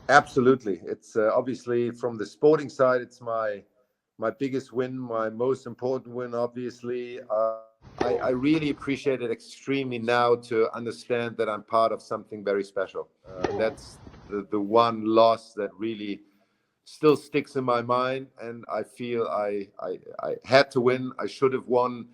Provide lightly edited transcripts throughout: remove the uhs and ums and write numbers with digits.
Absolutely. It's obviously from the sporting side, it's my biggest win, my most important win, obviously. I really appreciate it extremely now to understand that I'm part of something very special. That's the one loss that really still sticks in my mind, and I feel I had to win. I should have won,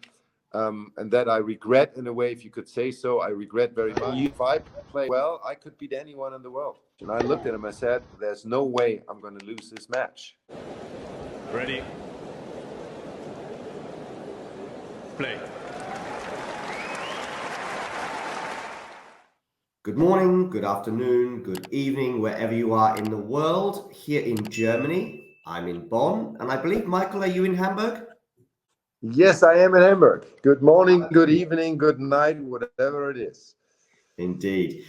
and that I regret in a way, if you could say so. I regret very much. If I play well, I could beat anyone in the world. And I looked at him, I said, there's no way I'm going to lose this match. Ready. Play. Good morning, good afternoon, good evening, wherever you are in the world. Here in Germany, I'm in Bonn, and I believe, Michael, are you in Hamburg? Yes, I am in Hamburg. Good morning, good evening, good night, whatever it is. Indeed.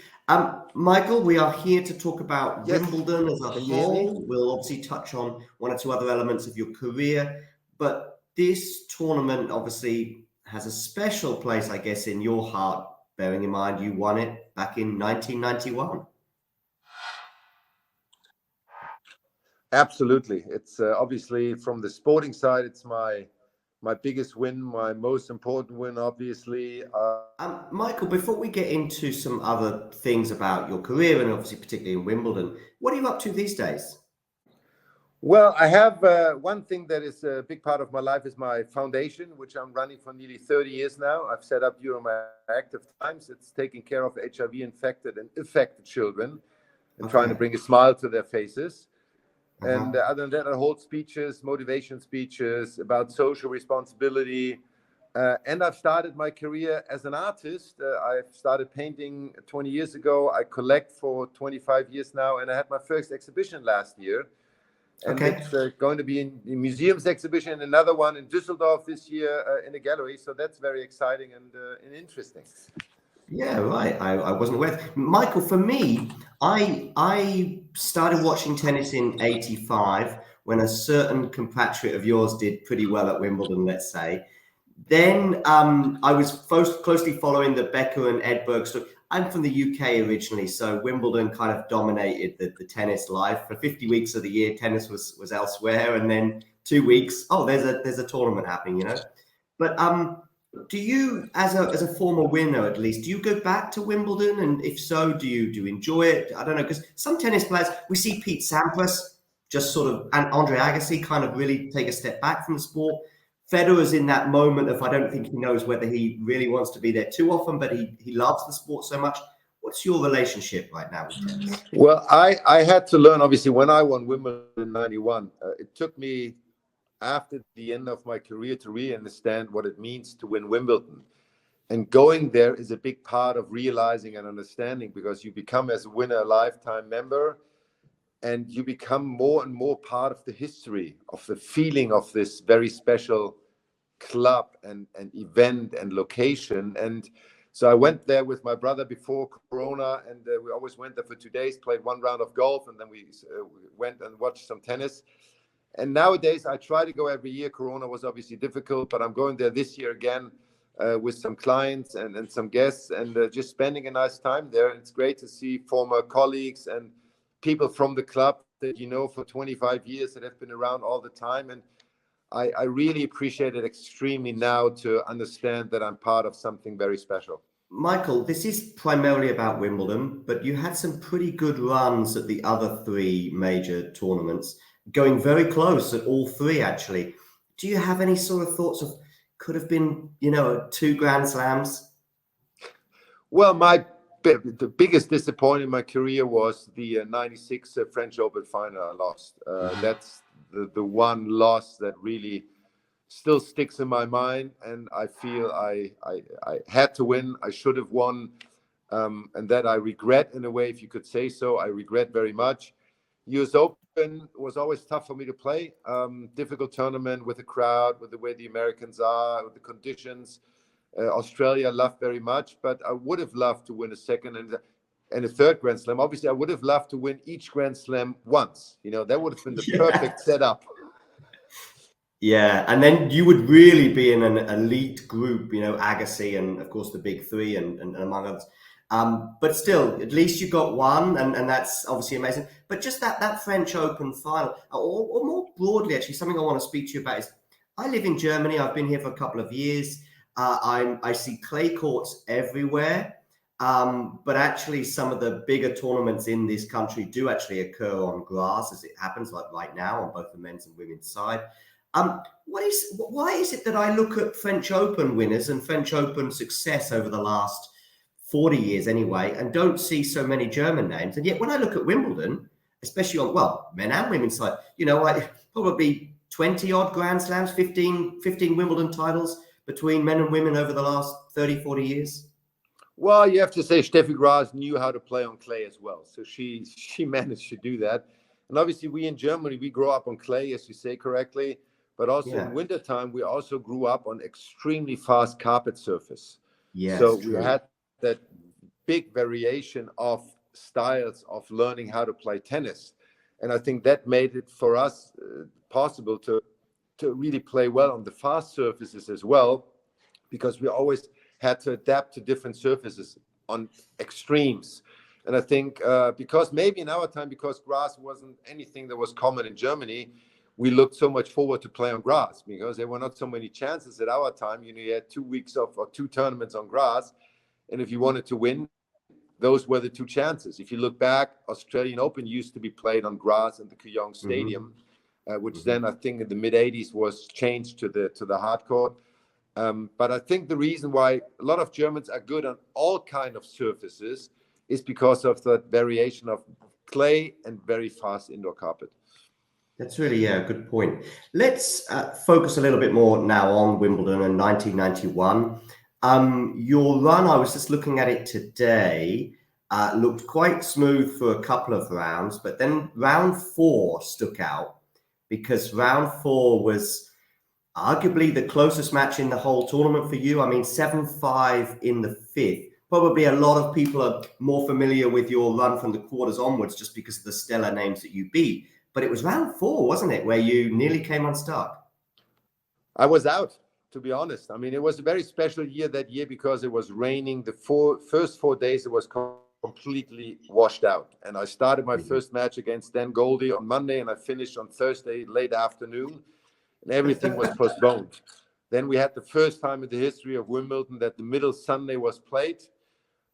Michael, we are here to talk about Yes. Wimbledon as a Can you hear me? whole. We'll obviously touch on one or two other elements of your career, but this tournament obviously has a special place, I guess, in your heart, bearing in mind you won it back in 1991. Absolutely. It's obviously from the sporting side, it's my biggest win, my most important win, obviously. Michael, before we get into some other things about your career and obviously particularly in Wimbledon, what are you up to these days? Well, I have one thing that is a big part of my life is my foundation, which I'm running for nearly 30 years now. I've set up during my active times. It's taking care of HIV infected and affected children and trying to bring a smile to their faces. And other than that, I hold speeches, motivation speeches about social responsibility. And I've started my career as an artist. I've started painting 20 years ago. I collect for 25 years now. And I had my first exhibition last year. And it's going to be in the museum's exhibition, and another one in Düsseldorf this year in a gallery. So that's very exciting and interesting. Yeah, right. I wasn't aware. Michael, for me, I started watching tennis in '85 when a certain compatriot of yours did pretty well at Wimbledon, let's say. Then I was closely following the Becker and Edberg story. I'm from the UK originally, so Wimbledon kind of dominated the tennis life. For 50 weeks of the year, tennis was elsewhere, and then 2 weeks, there's a tournament happening, you know. But do you, as a former winner at least, do you go back to Wimbledon? And if so, do you enjoy it? I don't know, because some tennis players, we see Pete Sampras just sort of, and Andre Agassi kind of really take a step back from the sport. Federer's in that moment of, I don't think he knows whether he really wants to be there too often, but he loves the sport so much. What's your relationship right now with tennis? Well, I had to learn, obviously, when I won Wimbledon in 91, it took me after the end of my career to really understand what it means to win Wimbledon. And going there is a big part of realizing and understanding, because you become, as a winner, a lifetime member, and you become more and more part of the history, of the feeling of this very special club and event and location. And so I went there with my brother before Corona, and we always went there for 2 days, played one round of golf, and then we went and watched some tennis. And nowadays, I try to go every year. Corona was obviously difficult, but I'm going there this year again with some clients and some guests, and just spending a nice time there. And it's great to see former colleagues and people from the club that you know for 25 years that have been around all the time. And I really appreciate it extremely now to understand that I'm part of something very special. Michael, this is primarily about Wimbledon, but you had some pretty good runs at the other three major tournaments, going very close at all three, actually. Do you have any sort of thoughts of could have been, 2 Grand Slams? Well, the biggest disappointment in my career was the 96 French Open final I lost. That's the one loss that really still sticks in my mind, and I feel I had to win. I should have won, and that I regret in a way, if you could say so. I regret very much. US Open was always tough for me to play. Difficult tournament with the crowd, with the way the Americans are, with the conditions. Australia I loved very much, but I would have loved to win a second and a third Grand Slam. Obviously, I would have loved to win each Grand Slam once. That would have been the perfect setup. Yeah, and then you would really be in an elite group, Agassi and, of course, the big three and among others. But still, at least you got one, and that's obviously amazing. But just that French Open final, or more broadly, actually, something I want to speak to you about is, I live in Germany. I've been here for a couple of years. I see clay courts everywhere. But actually, some of the bigger tournaments in this country do actually occur on grass, as it happens, like right now, on both the men's and women's side. Why is it that I look at French Open winners and French Open success over the last 40 years anyway, and don't see so many German names? And yet when I look at Wimbledon, especially on, well, men and women's side, I probably 20 odd Grand Slams, 15 Wimbledon titles between men and women over the last 30, 40 years. Well, you have to say Steffi Graf knew how to play on clay as well. So she managed to do that. And obviously we in Germany, we grow up on clay, as you say correctly, but also in wintertime, we also grew up on extremely fast carpet surface. Yes, so we had that big variation of styles of learning how to play tennis. And I think that made it for us possible to really play well on the fast surfaces as well, because we always had to adapt to different surfaces on extremes. And I think because maybe in our time, because grass wasn't anything that was common in Germany, we looked so much forward to play on grass, because there were not so many chances at our time. You had 2 weeks or 2 tournaments on grass. And if you wanted to win, those were the 2 chances. If you look back, Australian Open used to be played on grass in the Kooyong Stadium, which then I think in the mid-'80s was changed to the hard court. But I think the reason why a lot of Germans are good on all kind of surfaces is because of the variation of clay and very fast indoor carpet. That's really a good point. Let's focus a little bit more now on Wimbledon in 1991. Your run, I was just looking at it today, looked quite smooth for a couple of rounds, but then round 4 stuck out, because round 4 was arguably the closest match in the whole tournament for you. I mean, 7-5 in the 5th. Probably a lot of people are more familiar with your run from the quarters onwards just because of the stellar names that you beat. But it was round 4, wasn't it, where you nearly came unstuck? I was out, to be honest. I mean, it was a very special year that year because it was raining. The first 4 days, it was completely washed out. And I started my first match against Dan Goldie on Monday, and I finished on Thursday late afternoon, and everything was postponed. Then we had the first time in the history of Wimbledon that the middle Sunday was played.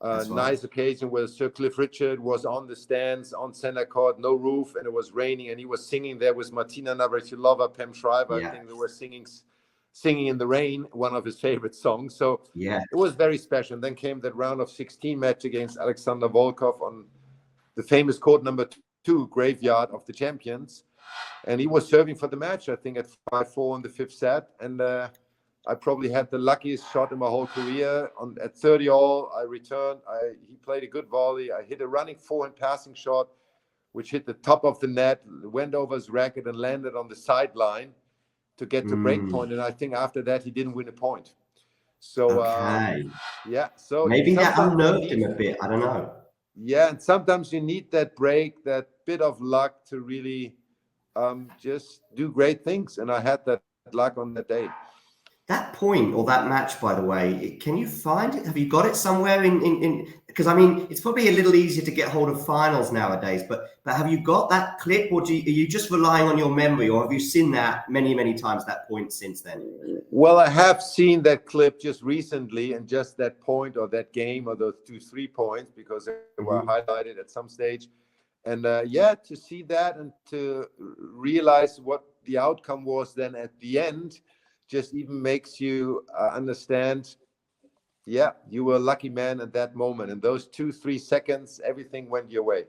Nice occasion where Sir Cliff Richard was on the stands on center court, no roof, and it was raining, and he was singing there with Martina Navratilova, Pam Shriver. I think they were singing in the rain, one of his favorite songs. So it was very special. And then came that round of 16 match against Alexander Volkov on the famous court number 2, Graveyard of the Champions, and he was serving for the match, I think, at 5-4 in the 5th set. And I probably had the luckiest shot in my whole career. At 30 all, I returned. He played a good volley. I hit a running forehand passing shot, which hit the top of the net, went over his racket, and landed on the sideline to get to break point. And I think after that, he didn't win a point. So, So maybe that unnerved him a bit. I don't know. Yeah, and sometimes you need that break, that bit of luck to really just do great things. And I had that luck on that day. That point, or that match, by the way, can you find it? Have you got it somewhere in because I mean, it's probably a little easier to get hold of finals nowadays, but have you got that clip, or are you just relying on your memory, or have you seen that many times, that point since then? Well, I have seen that clip just recently, and just that point or that game or those 2-3 points, because they were highlighted at some stage. And to see that and to realize what the outcome was then at the end, just even makes you understand, you were a lucky man at that moment. And those 2-3 seconds, everything went your way.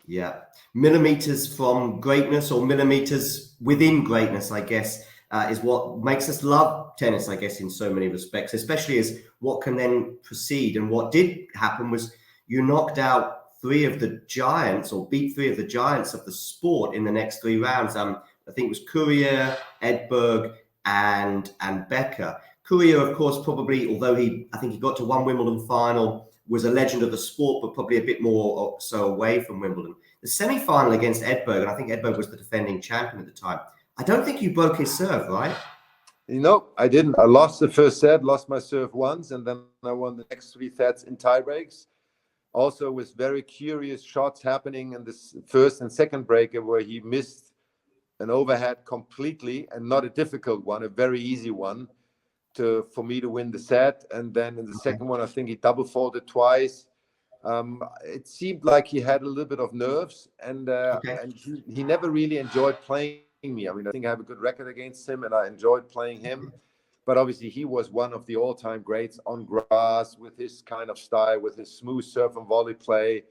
Yeah. Millimeters from greatness, or millimeters within greatness, I guess, is what makes us love tennis, I guess, in so many respects, especially as what can then proceed. And what did happen was you knocked out 3 of the giants, or beat 3 of the giants of the sport in the next 3 rounds. I think it was Courier, Edberg, and Becker. Courier, of course, probably, although I think he got to 1 Wimbledon final, was a legend of the sport, but probably a bit more so away from Wimbledon. The semi-final against Edberg, and I think Edberg was the defending champion at the time, I don't think you broke his serve, right? No, I didn't. I lost the first set, lost my serve once, and then I won the next 3 sets in tie breaks. Also with very curious shots happening in this first and second breaker where he missed an overhead completely, and not a difficult one, a very easy one for me to win the set. And then in the second one, I think he double faulted twice. It seemed like he had a little bit of nerves, and he never really enjoyed playing me. I mean, I think I have a good record against him, and I enjoyed playing him. But obviously, he was one of the all-time greats on grass with his kind of style, with his smooth serve and volley play.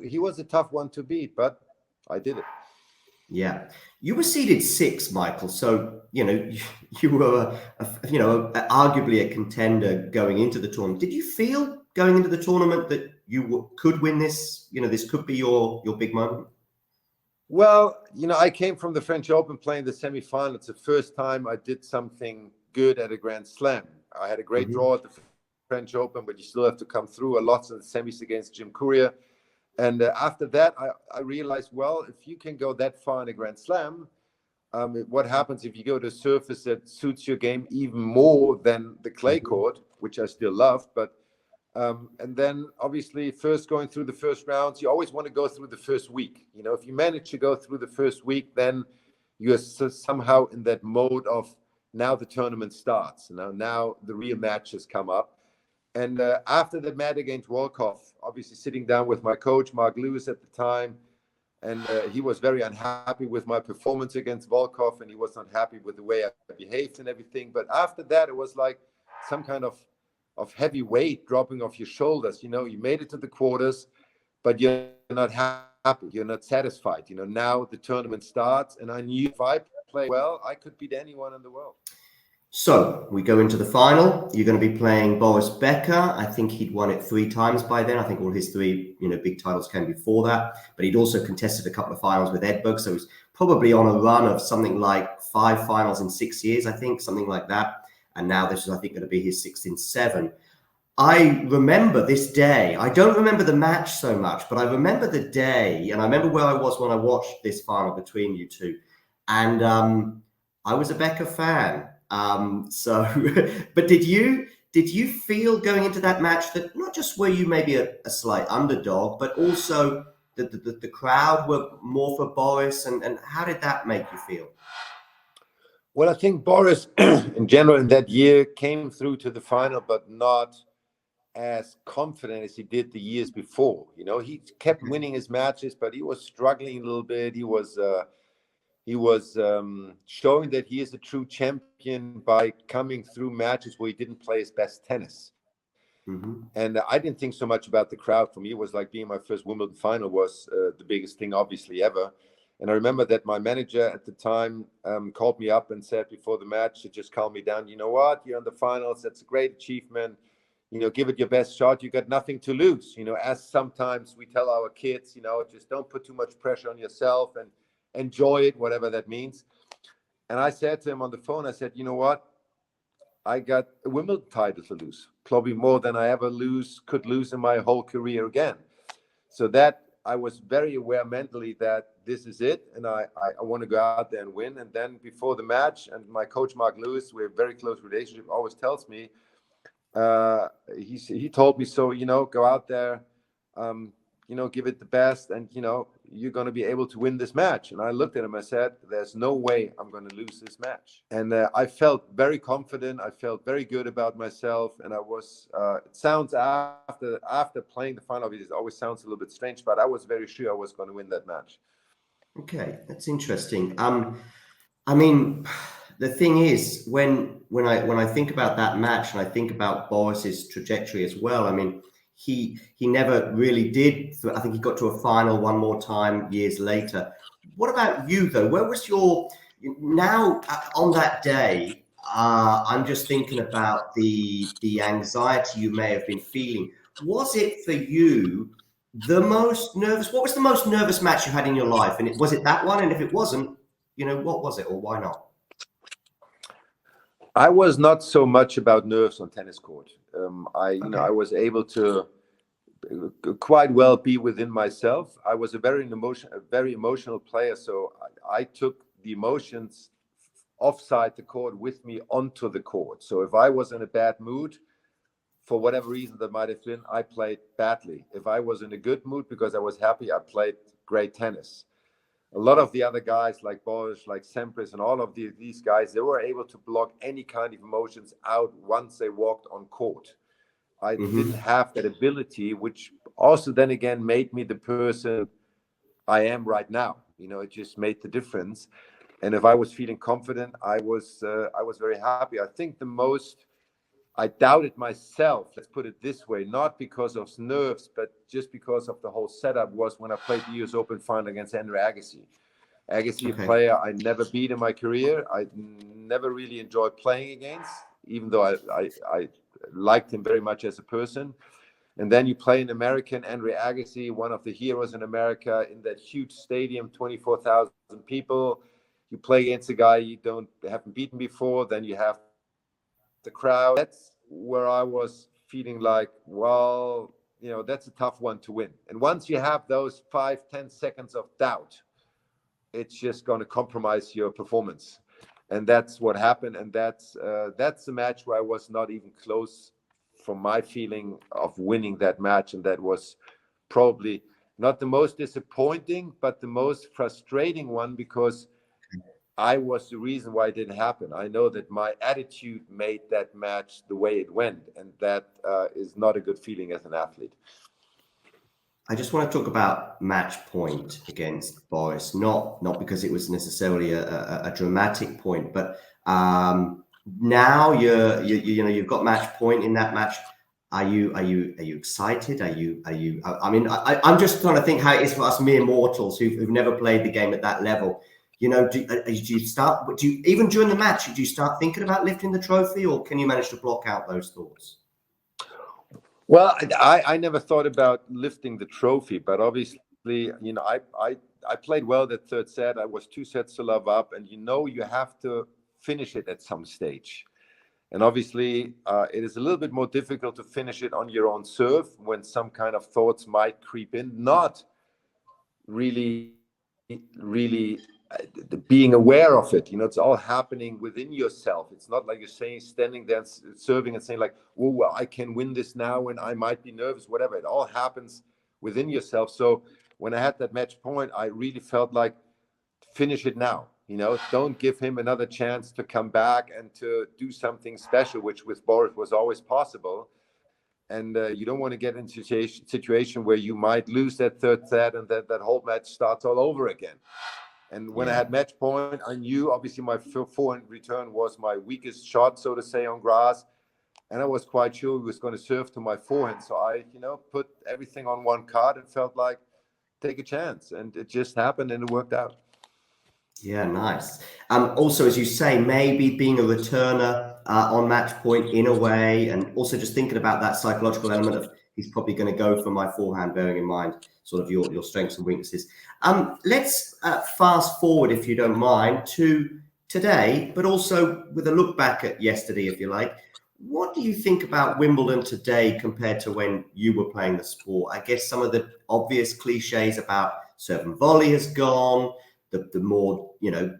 He was a tough one to beat, but I did it. Yeah, you were seeded 6th, Michael. So you were, arguably a contender going into the tournament. Did you feel going into the tournament that you could win this? This could be your big moment. Well, I came from the French Open playing the semifinal. It's the first time I did something good at a Grand Slam. I had a great draw at the French Open, but you still have to come through a lot in the semis against Jim Courier. And after that, I realized, well, if you can go that far in a Grand Slam, what happens if you go to a surface that suits your game even more than the clay court, which I still love. But and then obviously first going through the first rounds, you always want to go through the first week. If you manage to go through the first week, then you're somehow in that mode of now the tournament starts. Now the real matches come up. And after the match against Volkov, obviously sitting down with my coach, Mark Lewis at the time, and he was very unhappy with my performance against Volkov, and he was not happy with the way I behaved and everything. But after that, it was like some kind of heavy weight dropping off your shoulders. You made it to the quarters, but you're not happy. You're not satisfied. Now the tournament starts, and I knew if I play well, I could beat anyone in the world. So we go into the final. You're going to be playing Boris Becker. I think he'd won it 3 times by then. I think all his 3, big titles came before that. But he'd also contested a couple of finals with Edberg. So he's probably on a run of something like 5 finals in 6 years, I think, something like that. And now this is, I think, going to be his 6th in 7. I remember this day. I don't remember the match so much, but I remember the day. And I remember where I was when I watched this final between you two. And I was a Becker fan. But did you feel going into that match that not just were you maybe a slight underdog, but also that the crowd were more for Boris, and how did that make you feel? Well, I think Boris in general in that year came through to the final, but not as confident as he did the years before. He kept winning his matches, but he was struggling a little bit. He was showing that he is a true champion by coming through matches where he didn't play his best tennis. And I didn't think so much about the crowd. For me, it was like being my first Wimbledon final was the biggest thing, obviously, ever. And I remember that my manager at the time called me up and said before the match to just calm me down. You know what? You're in the finals. That's a great achievement. Give it your best shot. You got nothing to lose. As sometimes we tell our kids, just don't put too much pressure on yourself and enjoy it, whatever that means. And I said to him on the phone, I said, you know what? I got a Wimbledon title to lose, probably more than I ever could lose in my whole career again. So that I was very aware mentally that this is it, and I want to go out there and win. And then before the match, and my coach Mark Lewis, we have a very close relationship, always tells me, he told me, so go out there, give it the best, and you're going to be able to win this match. And I looked at him, I said, there's no way I'm going to lose this match. And I felt very confident. I felt very good about myself. And I was, it sounds after playing the final, it always sounds a little bit strange, but I was very sure I was going to win that match. Okay, that's interesting. I mean, the thing is, when I think about that match, and I think about Boris's trajectory as well, I mean, he never really did. I think he got to a final one more time years later. What about you, though? Where was your now on that day? I'm just thinking about the anxiety you may have been feeling. Was it for you the most nervous? What was the most nervous match you had in your life? And was it that one? And if it wasn't, what was it, or why not? I was not so much about nerves on tennis court. I was able to quite well be within myself. I was a very emotional player, so I took the emotions offside the court with me onto the court. So if I was in a bad mood, for whatever reason that might have been, I played badly. If I was in a good mood because I was happy, I played great tennis. A lot of the other guys like Boris, like Sampras, and all of these guys, they were able to block any kind of emotions out once they walked on court. I didn't have that ability, which also then again made me the person I am right now. It just made the difference. And if I was feeling confident, I was very happy. I think the most I doubted myself, let's put it this way, not because of nerves, but just because of the whole setup, was when I played the US Open final against Andre Agassi. Agassi, a player I never beat in my career. I never really enjoyed playing against, even though I liked him very much as a person. And then you play an American, Andre Agassi, one of the heroes in America, in that huge stadium, 24,000 people. You play against a guy you haven't beaten before, then you have the crowd. That's where I was feeling like, well, that's a tough one to win. And once you have those 5-10 seconds of doubt, it's just going to compromise your performance. And that's what happened. And that's a match where I was not even close from my feeling of winning that match. And that was probably not the most disappointing, but the most frustrating one, because I was the reason why it didn't happen. I know that my attitude made that match the way it went, and that is not a good feeling as an athlete. I just want to talk about match point against Boris, not because it was necessarily a dramatic point, but now you've got match point in that match. Are you excited? Are you? I mean, I'm just trying to think how it is for us mere mortals who've never played the game at that level. Do you even during the match, do you start thinking about lifting the trophy, or can you manage to block out those thoughts? Well, I never thought about lifting the trophy, but obviously, I played well that third set. I was 2 sets to love up, and you have to finish it at some stage. And obviously, it is a little bit more difficult to finish it on your own serve when some kind of thoughts might creep in. Not really being aware of it. It's all happening within yourself. It's not like you're standing there serving and saying like, oh, well, I can win this now and I might be nervous, whatever. It all happens within yourself. So when I had that match point, I really felt like, finish it now. Don't give him another chance to come back and to do something special, which with Boris was always possible. And you don't want to get into a situation where you might lose that third set and that whole match starts all over again. And when I had match point, I knew obviously my forehand return was my weakest shot, so to say, on grass. And I was quite sure he was going to serve to my forehand. So I, put everything on one card and felt like, take a chance. And it just happened and it worked out. Yeah, nice. Also, as you say, maybe being a returner on match point in a way, and also just thinking about that psychological element of he's probably going to go for my forehand, bearing in mind sort of your strengths and weaknesses. Let's fast forward, if you don't mind, to today, but also with a look back at yesterday, if you like. What do you think about Wimbledon today compared to when you were playing the sport? I guess some of the obvious cliches about serve and volley has gone. The more,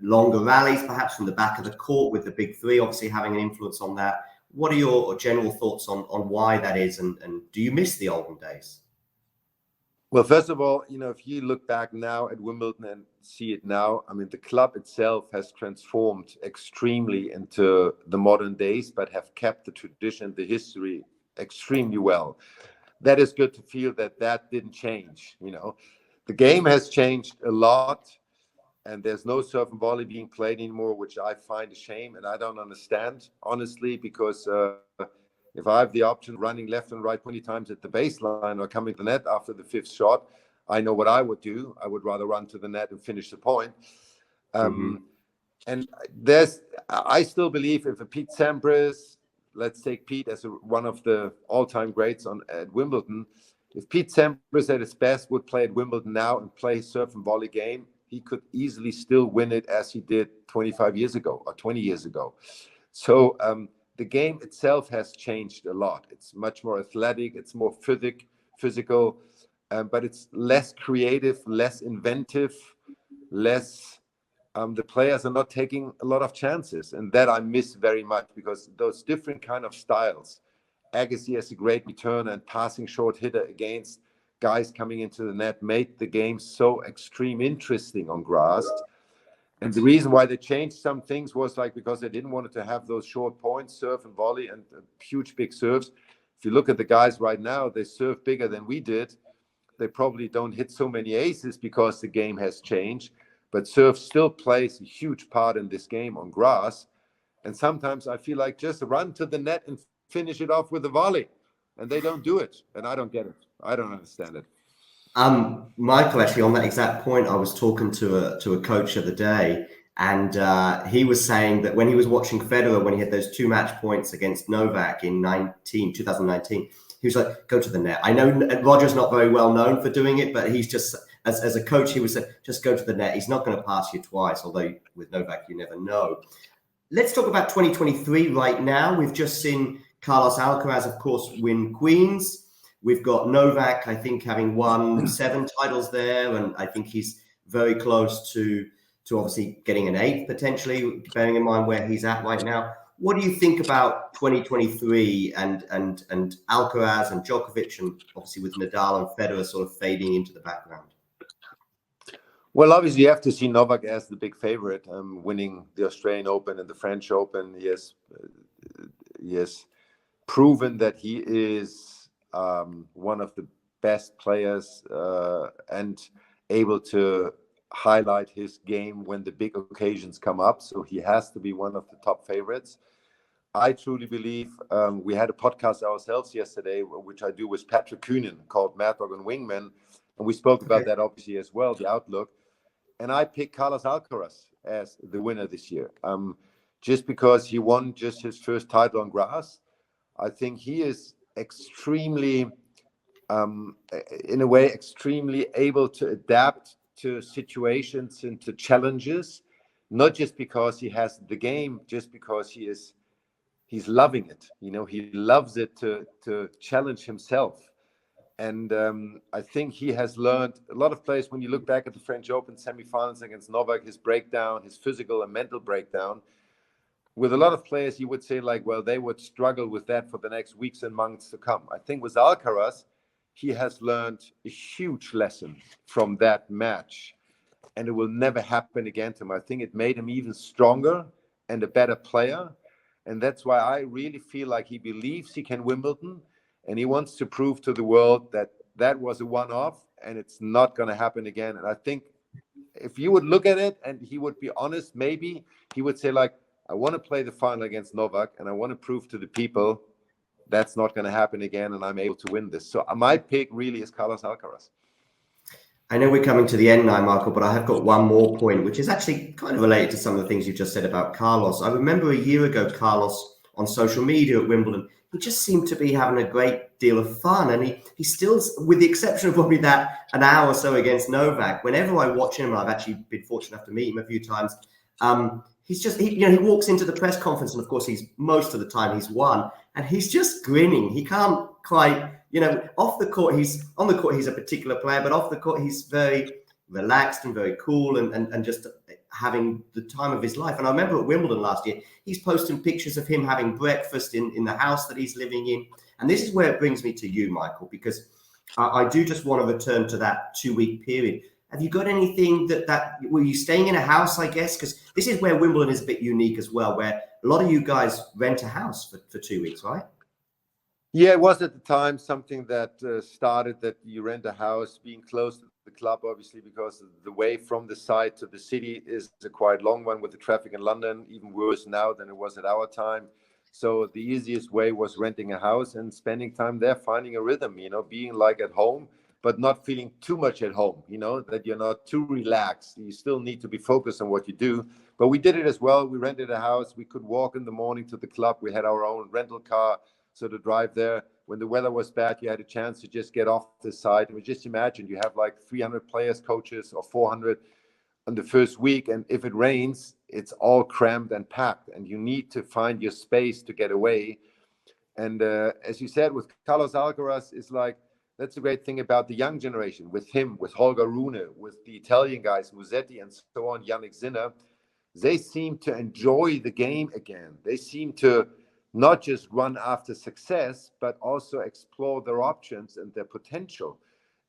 longer rallies, perhaps from the back of the court, with the big three obviously having an influence on that. What are your general thoughts on why that is, and do you miss the olden days? Well, first of all, if you look back now at Wimbledon and see it now, I mean, the club itself has transformed extremely into the modern days, but have kept the tradition, the history extremely well. That is good to feel that didn't change. The game has changed a lot. And there's no serve and volley being played anymore, which I find a shame. And I don't understand, honestly, because if I have the option of running left and right 20 times at the baseline or coming to the net after the 5th shot, I know what I would do. I would rather run to the net and finish the point. And I still believe if a Pete Sampras, let's take Pete as one of the all-time greats at Wimbledon, if Pete Sampras at his best would play at Wimbledon now and play his serve and volley game, he could easily still win it as he did 25 years ago or 20 years ago. So the game itself has changed a lot. It's much more athletic. It's more physical, but it's less creative, less inventive, less. The players are not taking a lot of chances. And that I miss very much, because those different kind of styles Agassi as a great returner and passing short hitter against guys coming into the net made the game so extreme interesting on grass. And the reason why they changed some things was like because they didn't want to have those short points, serve and volley, and huge big serves. If you look at the guys right now, they serve bigger than we did. They probably don't hit so many aces because the game has changed, but serve still plays a huge part in this game on grass. And sometimes I feel like just run to the net and finish it off with a volley, and they don't do it, and I don't get it. I don't understand it. Michael, actually, on that exact point, I was talking to a coach of the day, and he was saying that when he was watching Federer, when he had those 2 match points against Novak in 2019, he was like, go to the net. I know Roger's not very well known for doing it, but he's just, as a coach, he would say, just go to the net. He's not going to pass you twice, although with Novak, you never know. Let's talk about 2023 right now. We've just seen Carlos Alcaraz, of course, win Queens. We've got Novak, I think, having won 7 titles there, and I think he's very close to obviously getting an 8th potentially, bearing in mind where he's at right now. What do you think about 2023 and Alcaraz and Djokovic, and obviously with Nadal and Federer sort of fading into the background? Well, obviously, you have to see Novak as the big favorite, winning the Australian Open and the French Open. He has proven that he is one of the best players and able to highlight his game when the big occasions come up. So he has to be one of the top favorites. I truly believe we had a podcast ourselves yesterday, which I do with Patrick Kühnen, called Mad Dog and Wingman. And we spoke about that obviously as well, the outlook. And I picked Carlos Alcaraz as the winner this year, just because he won just his first title on grass. I think he is extremely, in a way, extremely able to adapt to situations and to challenges, not just because he has the game, just because he's loving it. You know, he loves it to challenge himself. And I think he has learned a lot of players. When you look back at the French Open semifinals against Novak, his breakdown, his physical and mental breakdown, with a lot of players, you would say like, well, they would struggle with that for the next weeks and months to come. I think with Alcaraz, he has learned a huge lesson from that match, and it will never happen again to him. I think it made him even stronger and a better player. And that's why I really feel like he believes he can Wimbledon. And he wants to prove to the world that that was a one-off and it's not going to happen again. And I think if you would look at it and he would be honest, maybe he would say like, I want to play the final against Novak and I want to prove to the people that's not going to happen again and I'm able to win this. So my pick really is Carlos Alcaraz. I know we're coming to the end now, Michael, but I have got one more point, which is actually kind of related to some of the things you just said about Carlos. I remember a year ago, Carlos on social media at Wimbledon, he just seemed to be having a great deal of fun. And he still, with the exception of probably that an hour or so against Novak, whenever I watch him, and I've actually been fortunate enough to meet him a few times, he's just, he walks into the press conference and of course most of the time he's won and he's just grinning. He can't quite, off the court, on the court, he's a particular player, but off the court, he's very relaxed and very cool and just having the time of his life. And I remember at Wimbledon last year, he's posting pictures of him having breakfast in the house that he's living in. And this is where it brings me to you, Michael, because I do just want to return to that 2-week period. Have you got anything that were you staying in a house, I guess? Because this is where Wimbledon is a bit unique as well, where a lot of you guys rent a house for 2 weeks, right? Yeah, it was at the time something that started that you rent a house, being close to the club, obviously, because the way from the site to the city is a quite long one with the traffic in London, even worse now than it was at our time. So the easiest way was renting a house and spending time there, finding a rhythm, being like at home, but not feeling too much at home, that you're not too relaxed. You still need to be focused on what you do. But we did it as well. We rented a house. We could walk in the morning to the club. We had our own rental car. So to drive there, when the weather was bad, you had a chance to just get off the site. And just imagine you have like 300 players, coaches, or 400 on the first week. And if it rains, it's all crammed and packed. And you need to find your space to get away. And as you said, with Carlos Alcaraz, it's like, that's the great thing about the young generation. With him, with Holger Rune, with the Italian guys, Musetti and so on, Yannick Sinner, they seem to enjoy the game again. They seem to not just run after success, but also explore their options and their potential.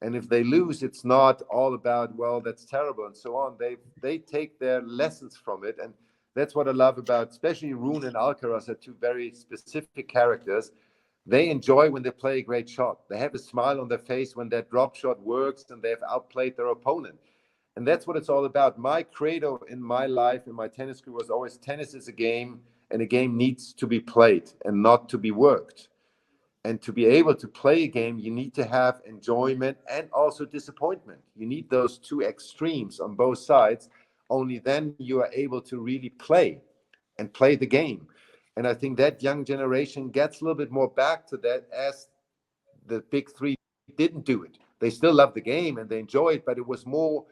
And if they lose, it's not all about, well, that's terrible and so on. They take their lessons from it. And that's what I love about, especially Rune and Alcaraz are two very specific characters. They enjoy when they play a great shot. They have a smile on their face when their drop shot works and they have outplayed their opponent. And that's what it's all about. My credo in my life, in my tennis career, was always tennis is a game, and a game needs to be played and not to be worked. And to be able to play a game, you need to have enjoyment and also disappointment. You need those two extremes on both sides. Only then you are able to really play and play the game. And I think that young generation gets a little bit more back to that, as the big three didn't do it. They still love the game and they enjoy it, but it was more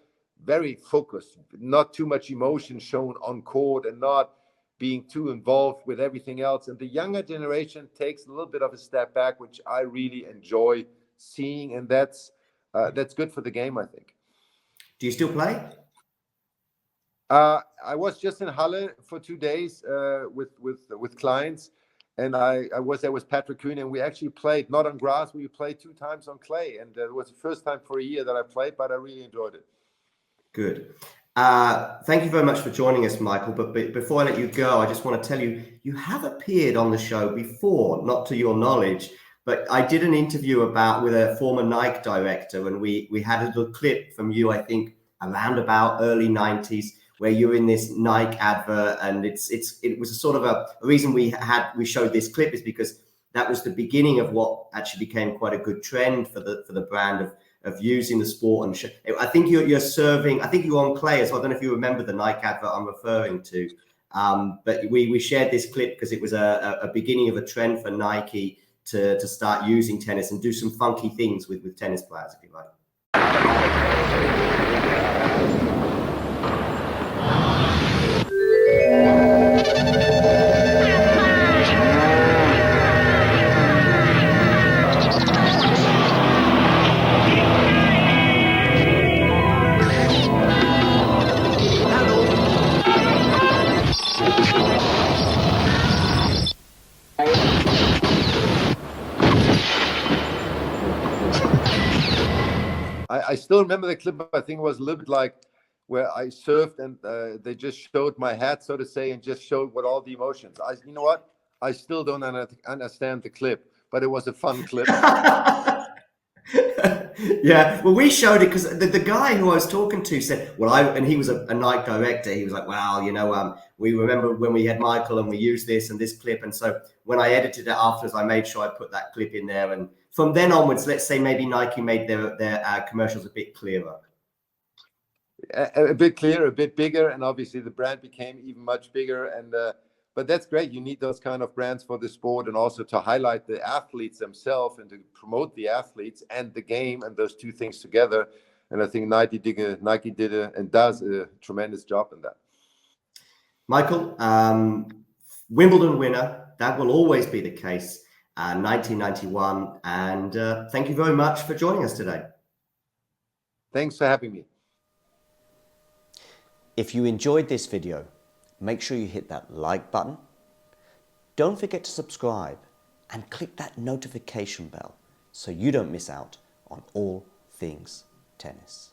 very focused, not too much emotion shown on court and not being too involved with everything else. And the younger generation takes a little bit of a step back, which I really enjoy seeing, and that's good for the game, I think. Do you still play? I was just in Halle for 2 days with clients, and I was there with Patrick Kuhn, and we actually played not on grass. We played 2 times on clay, and it was the first time for a year that I played, but I really enjoyed it. Good. Thank you very much for joining us, Michael. But before I let you go, I just want to tell you, you have appeared on the show before, not to your knowledge, but I did an interview with a former Nike director, and we had a little clip from you, I think, around about early 90s, where you're in this Nike advert, and it was a sort of a reason we showed this clip is because that was the beginning of what actually became quite a good trend for the brand of using the sport. And I think you're serving, I think you're on clay as well. I don't know if you remember the Nike advert I'm referring to, but we shared this clip because it was a beginning of a trend for Nike to start using tennis and do some funky things with tennis players, if you like. I still remember the clip. I think it was a little bit like where I surfed and they just showed my hat, so to say, and just showed what all the emotions. You know what? I still don't understand the clip, but it was a fun clip. Yeah, well, we showed it because the guy who I was talking to said, and he was a Nike director. He was like, well, we remember when we had Michael and we used this and this clip. And so when I edited it afterwards, I made sure I put that clip in there. And from then onwards, let's say maybe Nike made their commercials a bit clearer. A bit clearer, a bit bigger, and obviously the brand became even much bigger. And but that's great. You need those kind of brands for the sport, and also to highlight the athletes themselves and to promote the athletes and the game, and those two things together. And I think Nike did and does a tremendous job in that. Michael, Wimbledon winner, that will always be the case. 1991, and thank you very much for joining us today. Thanks for having me. If you enjoyed this video, make sure you hit that like button. Don't forget to subscribe and click that notification bell so you don't miss out on all things tennis.